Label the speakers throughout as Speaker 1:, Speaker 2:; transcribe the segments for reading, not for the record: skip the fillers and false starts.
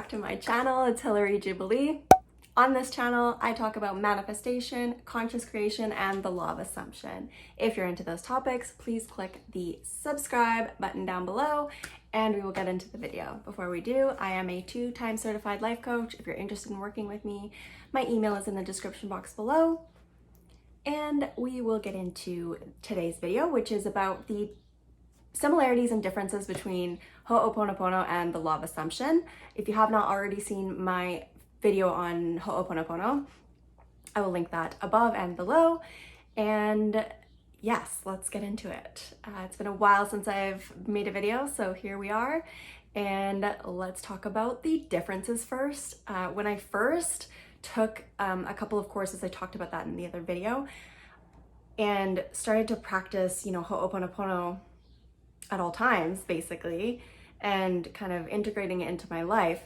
Speaker 1: back to my channel. It's Hillary Jubilee. On this channel, I talk about manifestation, conscious creation, and the law of assumption. If you're into those topics, please click the subscribe button down below and we will get into the video. Before we do, I am a 2-time certified life coach. If you're interested in working with me, my email is in the description box below. And we will get into today's video, which is about the similarities and differences between Ho'oponopono and the law of assumption. If you have not already seen my video on Ho'oponopono, I will link that above and below. And yes, let's get into it. It's been a while since I've made a video, so here we are. And let's talk about the differences first. When I first took a couple of courses, I talked about that in the other video, and started to practice, Ho'oponopono at all times, basically, and kind of integrating it into my life,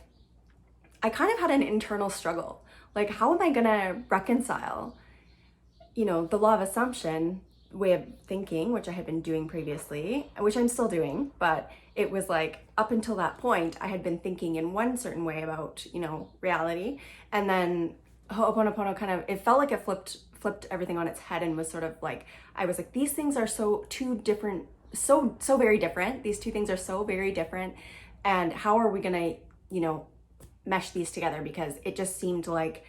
Speaker 1: I kind of had an internal struggle. Like, how am I gonna reconcile, the law of assumption way of thinking, which I had been doing previously, which I'm still doing, but it was like, up until that point, I had been thinking in one certain way about, reality. And then Ho'oponopono kind of, it felt like it flipped everything on its head and was sort of like, I was like, these things are so very different. These two things are so very different. And how are we gonna, mesh these together? Because it just seemed like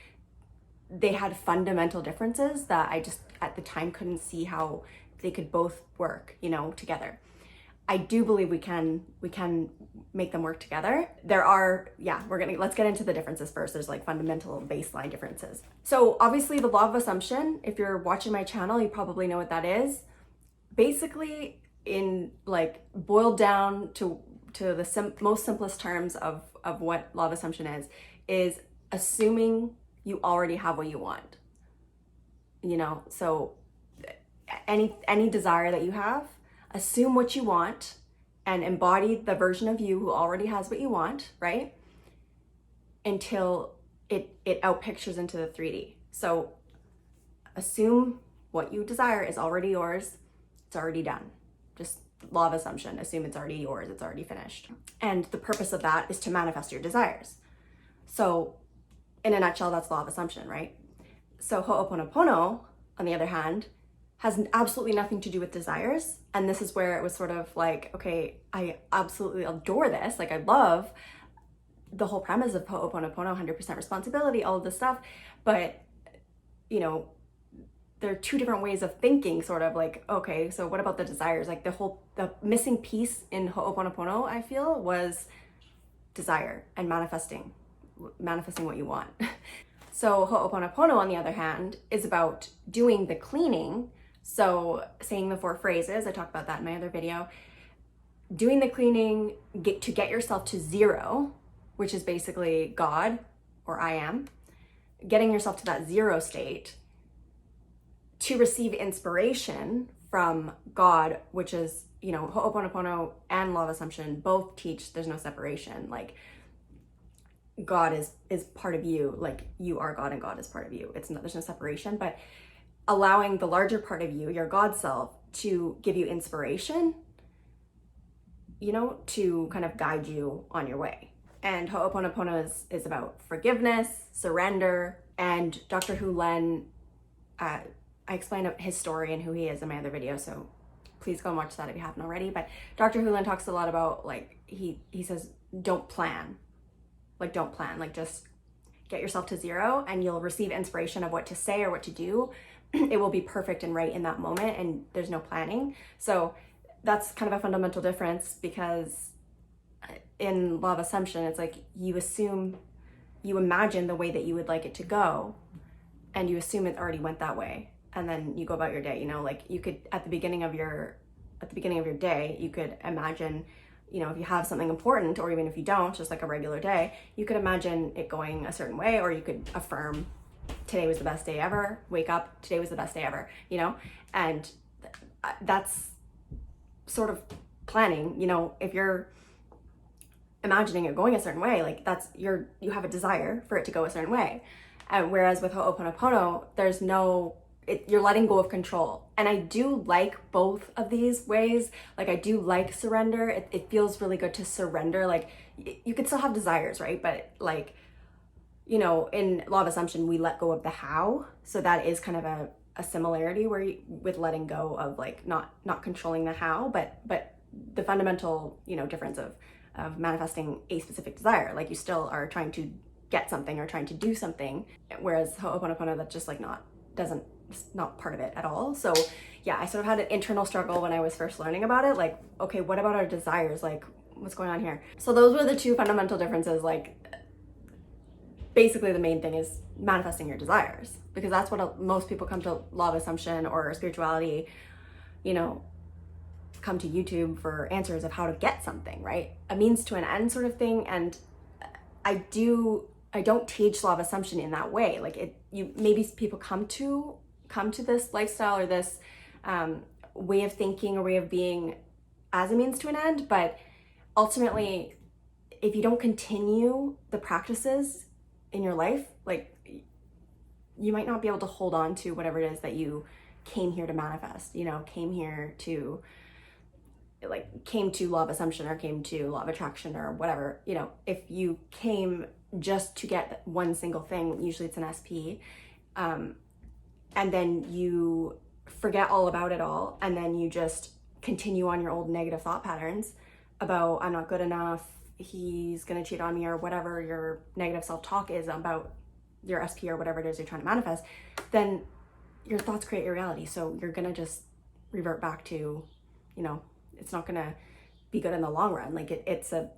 Speaker 1: they had fundamental differences that I just at the time couldn't see how they could both work, together. I do believe we can make them work together. There are, let's get into the differences first. There's like fundamental baseline differences. So obviously the law of assumption, if you're watching my channel, you probably know what that is. Basically, in like boiled down to the most simplest terms of what law of assumption is assuming you already have what you want. So any desire that you have, assume what you want and embody the version of you who already has what you want, right? Until it outpictures into the 3D. So assume what you desire is already yours, it's already done. Just law of assumption, assume it's already yours, it's already finished. And the purpose of that is to manifest your desires. So in a nutshell, that's law of assumption, right? So Ho'oponopono, on the other hand, has absolutely nothing to do with desires. And this is where it was sort of like, okay, I absolutely adore this. Like, I love the whole premise of Ho'oponopono, 100% responsibility, all of this stuff. But, there are two different ways of thinking, sort of like, okay, so what about the desires? Like the missing piece in Ho'oponopono, I feel, was desire and manifesting what you want. So Ho'oponopono, on the other hand, is about doing the cleaning. So saying the 4 phrases, I talked about that in my other video, doing the cleaning to get yourself to 0, which is basically God or I am, getting yourself to that 0 state to receive inspiration from God, which is, Ho'oponopono and law of assumption both teach there's no separation. Like, God is part of you, like you are God and God is part of you. There's no separation, but allowing the larger part of you, your God self, to give you inspiration, to kind of guide you on your way. And Ho'oponopono is about forgiveness, surrender, and Dr. Hu Len, I explained his story and who he is in my other video, so please go and watch that if you haven't already. But Dr. Hu Len talks a lot about, like, he says, don't plan. Like, don't plan. Like, just get yourself to 0 and you'll receive inspiration of what to say or what to do. It will be perfect and right in that moment, and there's no planning. So that's kind of a fundamental difference, because in law of assumption, it's like you imagine the way that you would like it to go, and you assume it already went that way. And then you go about your day, like you could, at the beginning of your day, you could imagine, if you have something important, or even if you don't, just like a regular day, you could imagine it going a certain way, or you could affirm, today was the best day ever, wake up, today was the best day ever, and that's sort of planning. If you're imagining it going a certain way, like you have a desire for it to go a certain way. Whereas with Ho'oponopono, there's no, you're letting go of control. And I do like both of these ways. Like, I do like surrender. It feels really good to surrender. Like, you could still have desires, right? But like, you know, in law of assumption, we let go of the how. So that is kind of a similarity where with letting go of like not controlling the how, but the fundamental, you know, difference of manifesting a specific desire. Like you still are trying to get something or trying to do something, whereas Ho'oponopono, that's just like not part of it at all. So yeah, I sort of had an internal struggle when I was first learning about it. Like, okay, what about our desires? Like, what's going on here? So those were the two fundamental differences. Like, basically the main thing is manifesting your desires, because that's what most people come to law of assumption or spirituality, you know, come to YouTube for answers of how to get something, right? A means to an end sort of thing. And I don't teach law of assumption in that way. Like maybe people come to this lifestyle or this way of thinking or way of being as a means to an end, but ultimately, if you don't continue the practices in your life, like you might not be able to hold on to whatever it is that you came here to manifest, you know, came to law of assumption or came to law of attraction or whatever. You know, if you came just to get one single thing, usually it's an SP, and then you forget all about it all, and then you just continue on your old negative thought patterns about I'm not good enough, he's gonna cheat on me, or whatever your negative self-talk is about your SP or whatever it is you're trying to manifest, then your thoughts create your reality. So you're gonna just revert back to, you know, it's not gonna be good in the long run. Like it's a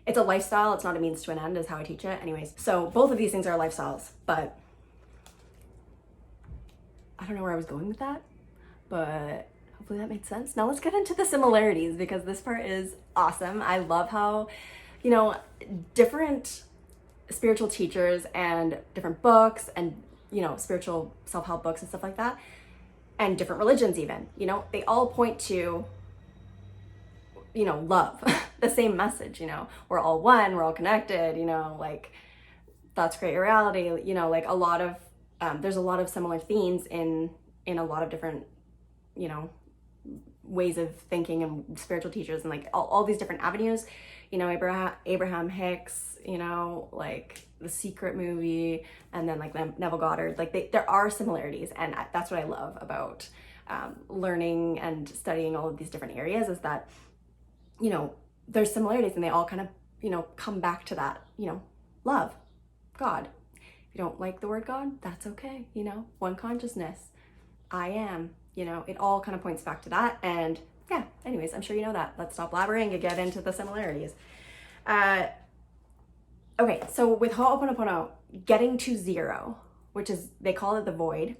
Speaker 1: lifestyle, it's not a means to an end, is how I teach it. Anyways, so both of these things are lifestyles, but I don't know where I was going with that, but hopefully that made sense. Now let's get into the similarities, because this part is awesome. I love how, you know, different spiritual teachers and different books and, you know, spiritual self-help books and stuff like that, and different religions even, you know, they all point to, you know, love, the same message, you know, we're all one, we're all connected, you know, like thoughts create your reality, you know, like a lot of, there's a lot of similar themes in a lot of different, you know, ways of thinking and spiritual teachers and like all these different avenues, you know, Abraham Hicks, you know, like the Secret movie, and then like Neville Goddard, like there are similarities. And that's what I love about learning and studying all of these different areas, is that, you know, there's similarities and they all kind of, you know, come back to that, you know, love, God. If you don't like the word God, that's okay, you know, one consciousness, I am, you know, it all kind of points back to that. And yeah, anyways, I'm sure you know that. Let's stop blabbering and get into the similarities. Okay, so with Ho'oponopono, getting to zero, which is, they call it the void,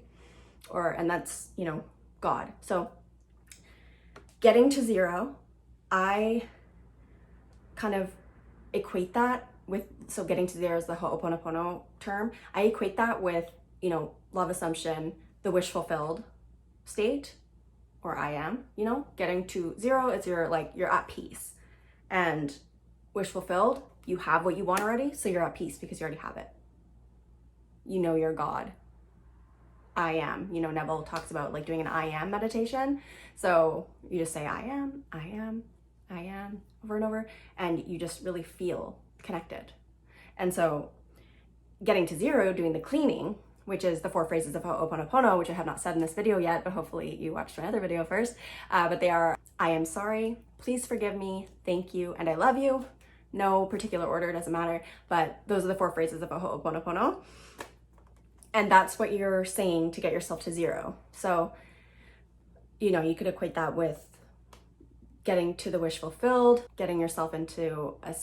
Speaker 1: and that's, you know, God. So getting to zero, I kind of equate that with, so getting to zero is the Ho'oponopono term. I equate that with, you know, law of assumption, the wish fulfilled state, or I am, you know, getting to zero, it's you're at peace. And wish fulfilled, you have what you want already, so you're at peace because you already have it. You know you're God. I am, you know, Neville talks about like doing an I am meditation. So you just say I am, over and over, and you just really feel connected. And so getting to zero, doing the cleaning, which is the 4 phrases of Ho'oponopono, which I have not said in this video yet, but hopefully you watched my other video first. But they are, I am sorry, please forgive me, thank you, and I love you. No particular order, doesn't matter, but those are the 4 phrases of a Ho'oponopono. And that's what you're saying to get yourself to zero. So, you know, you could equate that with getting to the wish fulfilled, getting yourself into a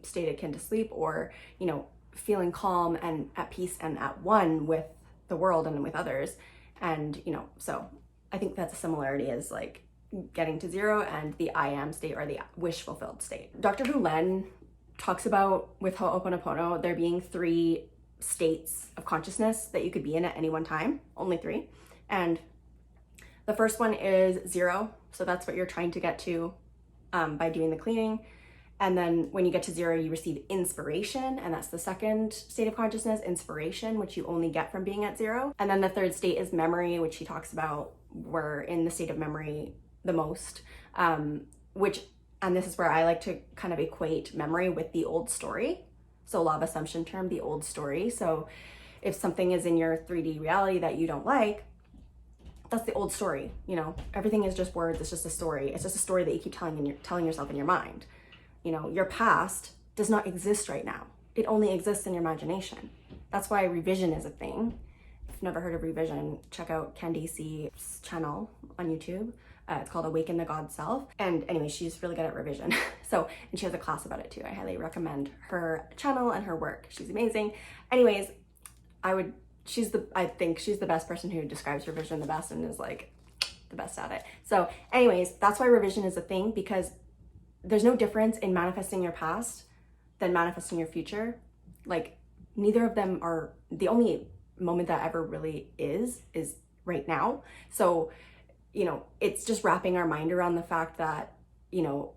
Speaker 1: state akin to sleep, or, you know, feeling calm and at peace and at one with the world and with others. And, you know, so I think that's a similarity, is like getting to zero and the I am state, or the wish fulfilled state. Dr. Len talks about with Ho'oponopono there being 3 states of consciousness that you could be in at any one time, only 3. And the first one is zero. So that's what you're trying to get to by doing the cleaning. And then when you get to zero, you receive inspiration. And that's the second state of consciousness, inspiration, which you only get from being at zero. And then the third state is memory, which he talks about. We're in the state of memory the most, which and this is where I like to kind of equate memory with the old story. So law of assumption term, the old story. So if something is in your 3D reality that you don't like, that's the old story. You know, everything is just words. It's just a story. It's just a story that you keep telling yourself in your mind. You know, your past does not exist right now. It only exists in your imagination. That's why revision is a thing. If you've never heard of revision, check out Candice's channel on YouTube. It's called Awaken the God Self. And anyway, she's really good at revision. So, and she has a class about it too. I highly recommend her channel and her work. She's amazing. Anyways, I think she's the best person who describes revision the best and is like the best at it. So anyways, that's why revision is a thing, because there's no difference in manifesting your past than manifesting your future. Like, neither of them are, the only moment that ever really is right now. So, you know, it's just wrapping our mind around the fact that, you know,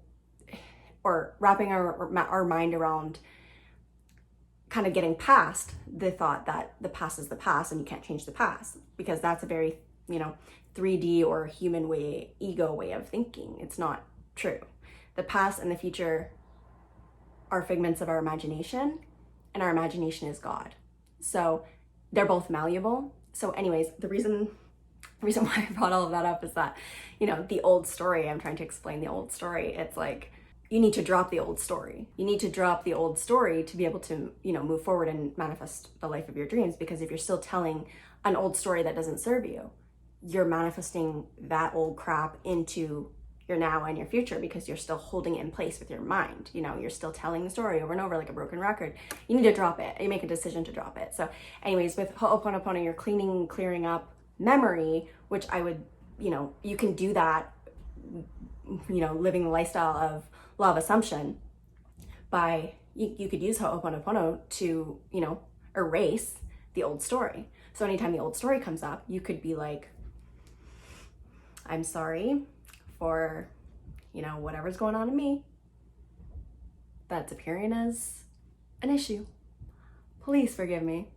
Speaker 1: or wrapping our mind around kind of getting past the thought that the past is the past and you can't change the past, because that's a very, you know, 3D or human way, ego way of thinking. It's not true. The past and the future are figments of our imagination, and our imagination is God. So they're both malleable. So anyways, the reason why I brought all of that up is that, you know, the old story, I'm trying to explain the old story. It's like, you need to drop the old story. You need to drop the old story to be able to, you know, move forward and manifest the life of your dreams. Because if you're still telling an old story that doesn't serve you, you're manifesting that old crap into your now and your future, because you're still holding it in place with your mind. You know, you're still telling the story over and over like a broken record. You need to drop it. You make a decision to drop it. So anyways, with Ho'oponopono, you're clearing up memory, which I would, you know, you can do that, you know, living the lifestyle of law of assumption by, you could use Ho'oponopono to, you know, erase the old story. So anytime the old story comes up, you could be like, I'm sorry for, you know, whatever's going on in me that's appearing as an issue. Please forgive me.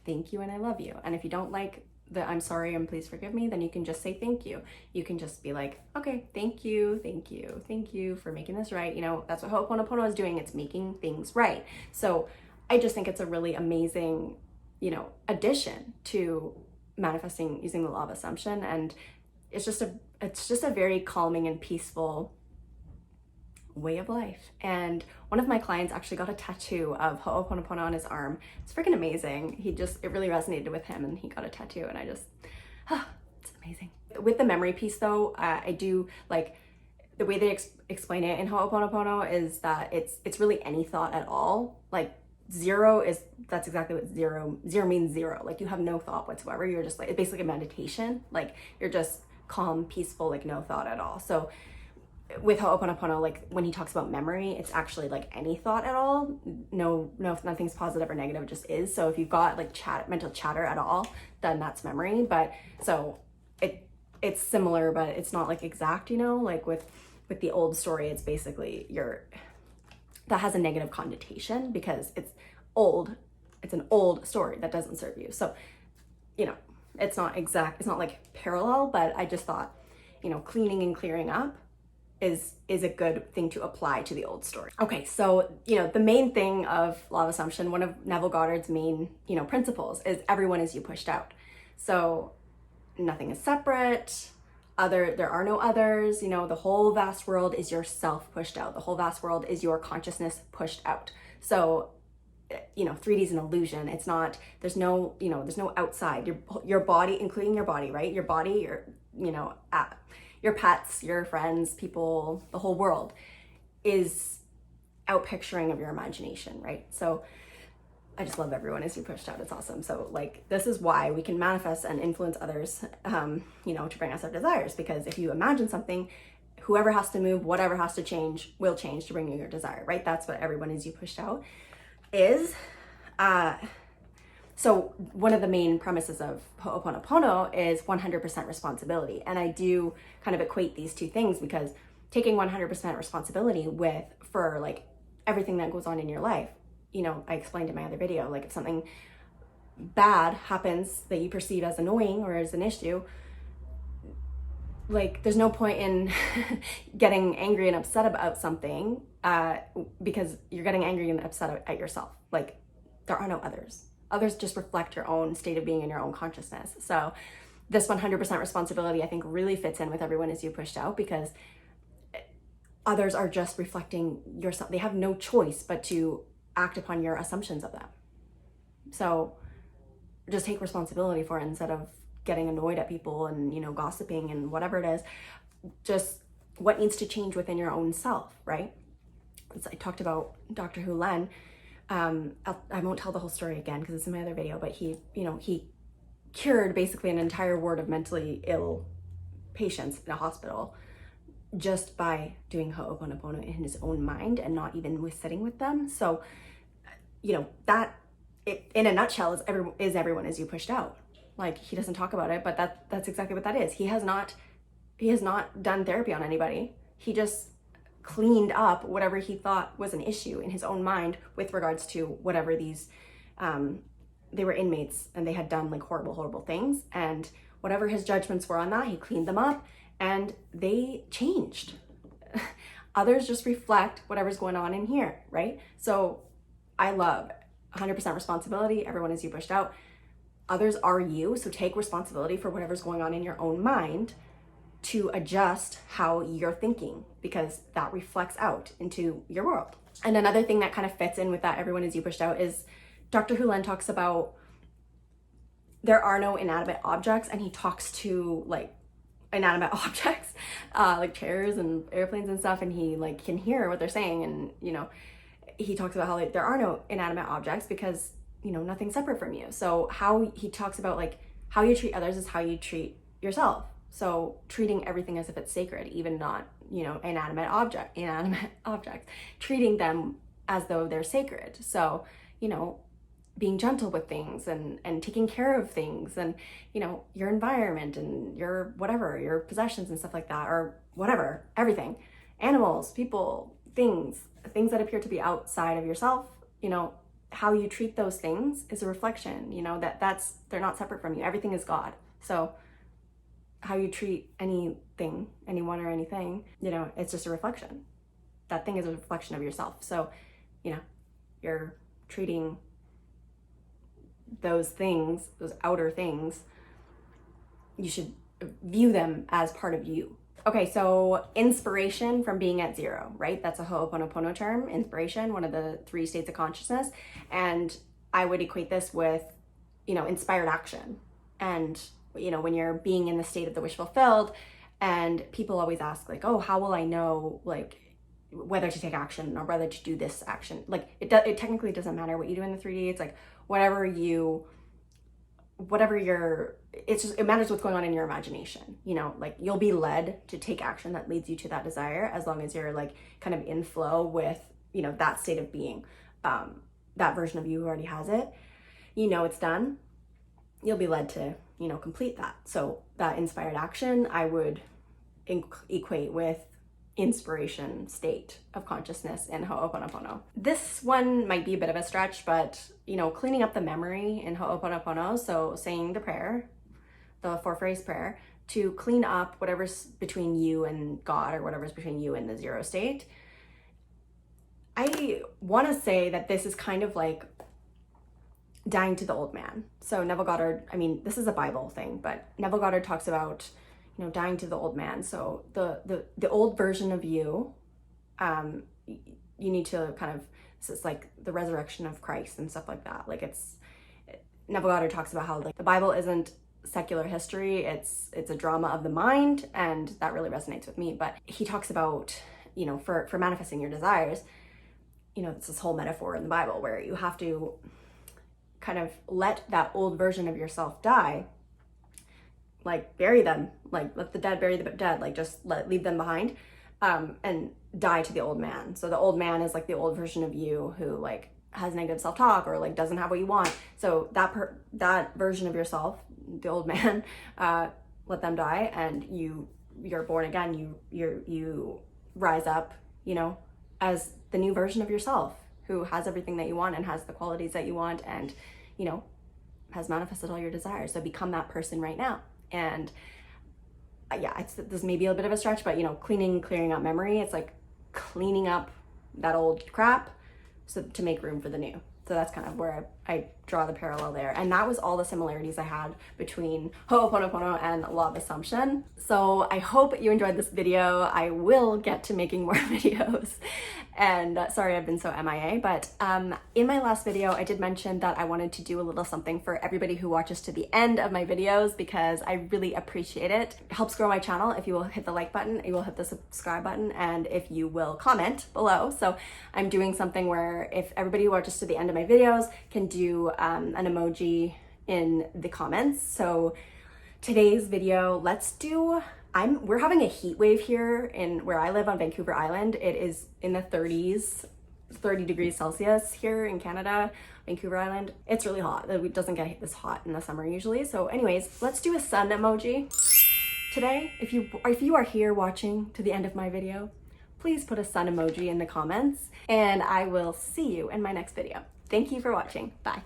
Speaker 1: Thank you and I love you. And if you don't like the I'm sorry and please forgive me, then you can just say thank you. You can just be like, okay, thank you for making this right. You know, that's what Ho'oponopono is doing. It's making things right. So I just think it's a really amazing, you know, addition to manifesting using the law of assumption. And it's just a very calming and peaceful way of life. And one of my clients actually got a tattoo of Ho'oponopono on his arm. It's freaking amazing. It really resonated with him and he got a tattoo, and it's amazing. With the memory piece though, I do like the way they explain it in Ho'oponopono is that it's really any thought at all. Like that's exactly what zero means, zero. Like you have no thought whatsoever. You're just like, it's basically a meditation. Like you're just calm, peaceful, like no thought at all. So with Ho'oponopono, like when he talks about memory, it's actually like any thought at all. No, nothing's positive or negative, it just is. So if you've got like mental chatter at all, then that's memory. But so it's similar, but it's not like exact, you know, like with the old story, it's basically that has a negative connotation because it's old. It's an old story that doesn't serve you. So, you know, it's not exact, it's not like parallel, but I just thought, you know, cleaning and clearing up is a good thing to apply to the old story. Okay, so, you know, the main thing of law of assumption, one of Neville Goddard's main, you know, principles is everyone is you pushed out. So nothing is separate, there are no others, you know, the whole vast world is yourself pushed out. The whole vast world is your consciousness pushed out. So, you know, 3D is an illusion. It's not, there's no outside. Your body, including your body, right? Your body, your pets, your friends, people, the whole world is out picturing of your imagination, right? So I just love everyone as you pushed out. It's awesome. So like, this is why we can manifest and influence others, you know, to bring us our desires. Because if you imagine something, whoever has to move, whatever has to change, will change to bring you your desire, right? That's what everyone is you pushed out is. So one of the main premises of Ho'oponopono is 100% responsibility. And I do kind of equate these two things because taking 100% responsibility for like everything that goes on in your life, you know, I explained in my other video, like if something bad happens that you perceive as annoying or as an issue, like, there's no point in getting angry and upset about something because you're getting angry and upset at yourself. Like, there are no others. Others just reflect your own state of being and your own consciousness. So this 100% responsibility, I think, really fits in with everyone as you pushed out, because others are just reflecting yourself. They have no choice but to act upon your assumptions of them. So just take responsibility for it instead of getting annoyed at people and, you know, gossiping and whatever it is. Just what needs to change within your own self, right? As I talked about Dr. Hu Len. I won't tell the whole story again because it's in my other video, but he cured basically an entire ward of mentally ill patients in a hospital just by doing Ho'oponopono in his own mind and not even with sitting with them. So, you know, that in a nutshell is everyone as you pushed out. Like, he doesn't talk about it, but that's exactly what that is. He has not done therapy on anybody. He just cleaned up whatever he thought was an issue in his own mind with regards to whatever these they were inmates and they had done like horrible things, and whatever his judgments were on that, he cleaned them up and they changed. Others just reflect whatever's going on in here, right? So I love 100% responsibility. Everyone is you pushed out. Others are you, so take responsibility for whatever's going on in your own mind to adjust how you're thinking, because that reflects out into your world. And another thing that kind of fits in with that everyone is you pushed out is Dr. Hu Len talks about there are no inanimate objects, and he talks to like inanimate objects, like chairs and airplanes and stuff, and he like can hear what they're saying. And, you know, he talks about how like there are no inanimate objects because, you know, nothing's separate from you. So how he talks about like how you treat others is how you treat yourself. So treating everything as if it's sacred, even not, you know, inanimate objects, treating them as though they're sacred. So, you know, being gentle with things and taking care of things and, you know, your environment and your whatever, your possessions and stuff like that, or whatever, everything, animals, people, things that appear to be outside of yourself, you know, how you treat those things is a reflection, you know, they're not separate from you. Everything is God. So how you treat anything, anyone or anything, you know, it's just a reflection. That thing is a reflection of yourself. So, you know, you're treating those things, those outer things, you should view them as part of you. Okay, so inspiration from being at zero, right? That's a Ho'oponopono term, inspiration, one of the 3 states of consciousness. And I would equate this with, you know, inspired action. And, you know, when you're being in the state of the wish fulfilled, and people always ask like, oh, how will I know like whether to take action or whether to do this action? Like it technically doesn't matter what you do in the 3D. It's like it matters what's going on in your imagination, you know, like you'll be led to take action that leads you to that desire, as long as you're like kind of in flow with, you know, that state of being, that version of you who already has it, you know, it's done, you'll be led to, you know, complete that. So that inspired action, I would equate with inspiration state of consciousness in Ho'oponopono. This one might be a bit of a stretch, but, you know, cleaning up the memory in Ho'oponopono, so saying the prayer, the 4-phrase prayer, to clean up whatever's between you and God or whatever's between you and the zero state. I want to say that this is kind of like dying to the old man. So Neville Goddard, I mean, this is a Bible thing, but Neville Goddard talks about, you know, dying to the old man. So the old version of you, you need to kind of, it's like the resurrection of Christ and stuff like that. Like Neville Goddard talks about how like the Bible isn't secular history, it's a drama of the mind, and that really resonates with me. But he talks about, you know, for manifesting your desires, you know, it's this whole metaphor in the Bible where you have to kind of let that old version of yourself die, like bury them, like let the dead bury the dead, like just leave them behind, and die to the old man. So the old man is like the old version of you who like has negative self-talk or like doesn't have what you want. So that version of yourself, the old man, let them die, and you're born again. You rise up, you know, as the new version of yourself who has everything that you want and has the qualities that you want, and, you know, has manifested all your desires. So become that person right now. And yeah, this may be a bit of a stretch, but you know, clearing up memory. It's like cleaning up that old crap so to make room for the new. So that's kind of where I draw the parallel there. And that was all the similarities I had between Ho'oponopono and Law of Assumption. So I hope you enjoyed this video. I will get to making more videos. And sorry I've been so MIA, but in my last video, I did mention that I wanted to do a little something for everybody who watches to the end of my videos because I really appreciate it. It helps grow my channel if you will hit the like button, you will hit the subscribe button, and if you will comment below. So I'm doing something where if everybody who watches to the end of my videos can do an emoji in the comments. So today's video, we're having a heat wave here in where I live on Vancouver Island. It is in the 30s, 30 degrees Celsius here in Canada, Vancouver Island. It's really hot. It doesn't get this hot in the summer usually. So anyways, let's do a sun emoji today. If you are here watching to the end of my video, please put a sun emoji in the comments and I will see you in my next video. Thank you for watching. Bye.